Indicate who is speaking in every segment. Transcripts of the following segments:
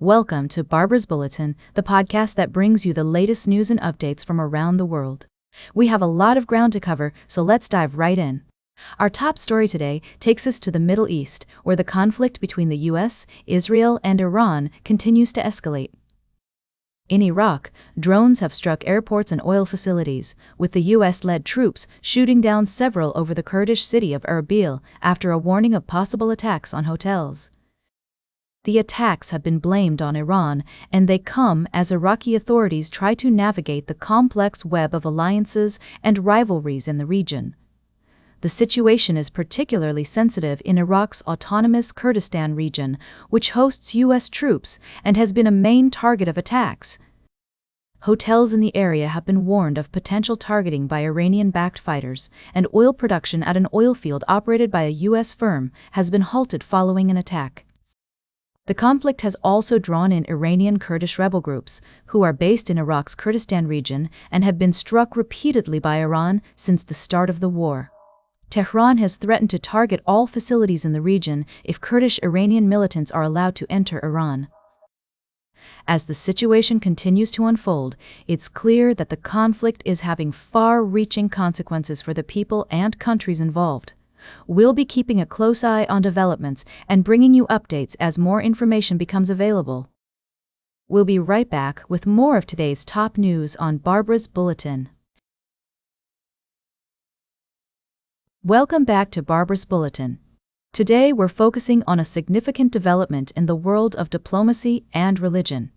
Speaker 1: Welcome to Barbara's Bulletin, the podcast that brings you the latest news and updates from around the world. We have a lot of ground to cover, so let's dive right in. Our top story today takes us to the Middle East, where the conflict between the US, Israel, and Iran continues to escalate. In Iraq, drones have struck airports and oil facilities, with the US-led troops shooting down several over the Kurdish city of Erbil after a warning of possible attacks on hotels. The attacks have been blamed on Iran, and they come as Iraqi authorities try to navigate the complex web of alliances and rivalries in the region. The situation is particularly sensitive in Iraq's autonomous Kurdistan region, which hosts U.S. troops and has been a main target of attacks. Hotels in the area have been warned of potential targeting by Iranian-backed fighters, and oil production at an oil field operated by a U.S. firm has been halted following an attack. The conflict has also drawn in Iranian Kurdish rebel groups, who are based in Iraq's Kurdistan region and have been struck repeatedly by Iran since the start of the war. Tehran has threatened to target all facilities in the region if Kurdish Iranian militants are allowed to enter Iran. As the situation continues to unfold, it's clear that the conflict is having far-reaching consequences for the people and countries involved. We'll be keeping a close eye on developments and bringing you updates as more information becomes available. We'll be right back with more of today's top news on Barbara's Bulletin. Welcome back to Barbara's Bulletin. Today we're focusing on a significant development in the world of diplomacy and religion.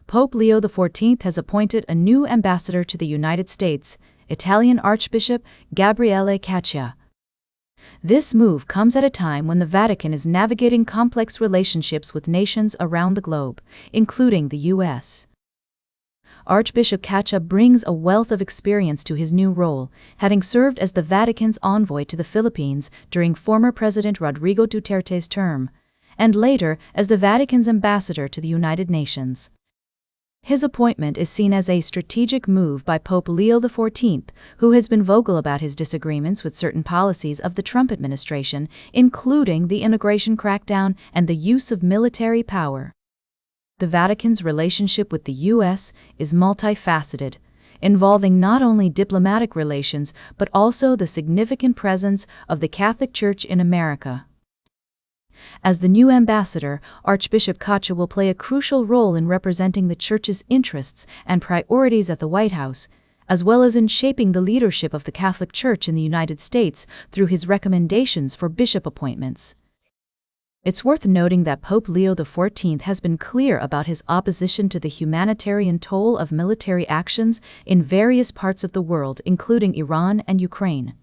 Speaker 1: Pope Leo XIV has appointed a new ambassador to the United States, Italian Archbishop Gabriele Caccia. This move comes at a time when the Vatican is navigating complex relationships with nations around the globe, including the U.S. Archbishop Caccia brings a wealth of experience to his new role, having served as the Vatican's envoy to the Philippines during former President Rodrigo Duterte's term, and later as the Vatican's ambassador to the United Nations. His appointment is seen as a strategic move by Pope Leo XIV, who has been vocal about his disagreements with certain policies of the Trump administration, including the immigration crackdown and the use of military power. The Vatican's relationship with the U.S. is multifaceted, involving not only diplomatic relations but also the significant presence of the Catholic Church in America. As the new ambassador, Archbishop Caccia will play a crucial role in representing the Church's interests and priorities at the White House, as well as in shaping the leadership of the Catholic Church in the United States through his recommendations for bishop appointments. It's worth noting that Pope Leo XIV has been clear about his opposition to the humanitarian toll of military actions in various parts of the world, including Iran and Ukraine.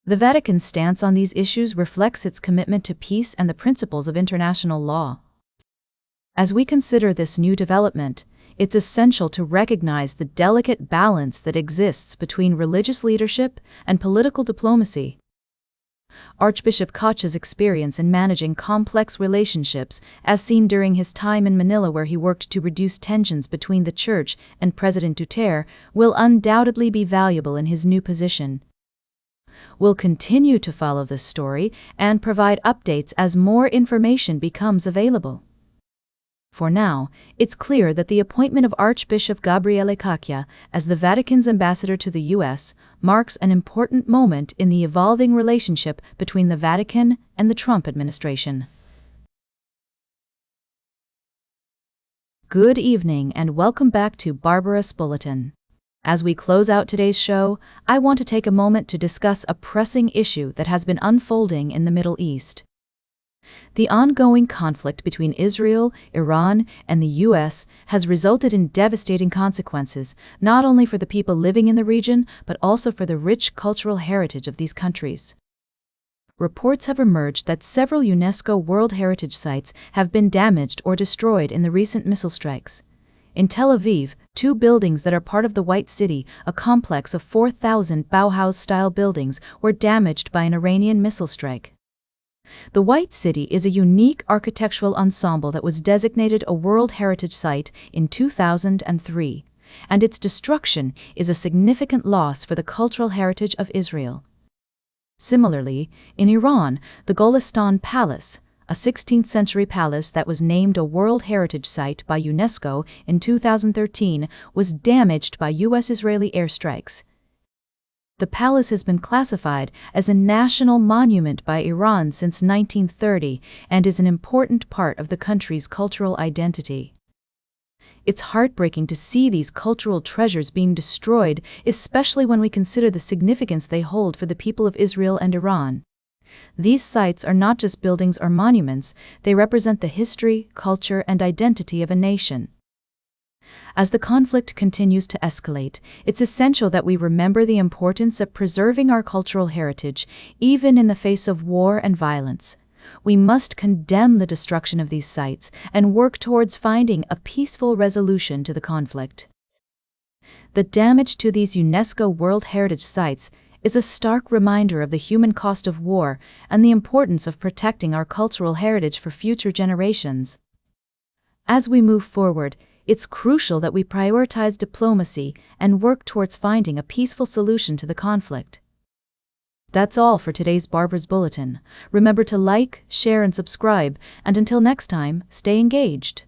Speaker 1: The Vatican's stance on these issues reflects its commitment to peace and the principles of international law. As we consider this new development, it's essential to recognize the delicate balance that exists between religious leadership and political diplomacy. Archbishop Caccia's experience in managing complex relationships, as seen during his time in Manila where he worked to reduce tensions between the Church and President Duterte, will undoubtedly be valuable in his new position. We'll continue to follow this story and provide updates as more information becomes available. For now, it's clear that the appointment of Archbishop Gabriele Caccia as the Vatican's ambassador to the U.S. marks an important moment in the evolving relationship between the Vatican and the Trump administration. Good evening and welcome back to Barbara's Bulletin. As we close out today's show, I want to take a moment to discuss a pressing issue that has been unfolding in the Middle East. The ongoing conflict between Israel, Iran, and the U.S. has resulted in devastating consequences, not only for the people living in the region, but also for the rich cultural heritage of these countries. Reports have emerged that several UNESCO World Heritage sites have been damaged or destroyed in the recent missile strikes. In Tel Aviv, 2 buildings that are part of the White City, a complex of 4,000 Bauhaus-style buildings, were damaged by an Iranian missile strike. The White City is a unique architectural ensemble that was designated a World Heritage Site in 2003, and its destruction is a significant loss for the cultural heritage of Israel. Similarly, in Iran, the Golestan Palace, a 16th-century palace that was named a World Heritage Site by UNESCO in 2013, was damaged by U.S.-Israeli airstrikes. The palace has been classified as a national monument by Iran since 1930 and is an important part of the country's cultural identity. It's heartbreaking to see these cultural treasures being destroyed, especially when we consider the significance they hold for the people of Israel and Iran. These sites are not just buildings or monuments, they represent the history, culture, and identity of a nation. As the conflict continues to escalate, it's essential that we remember the importance of preserving our cultural heritage, even in the face of war and violence. We must condemn the destruction of these sites and work towards finding a peaceful resolution to the conflict. The damage to these UNESCO World Heritage Sites is a stark reminder of the human cost of war and the importance of protecting our cultural heritage for future generations. As we move forward, it's crucial that we prioritize diplomacy and work towards finding a peaceful solution to the conflict. That's all for today's Barbara's Bulletin. Remember to like, share, and subscribe, and until next time, stay engaged.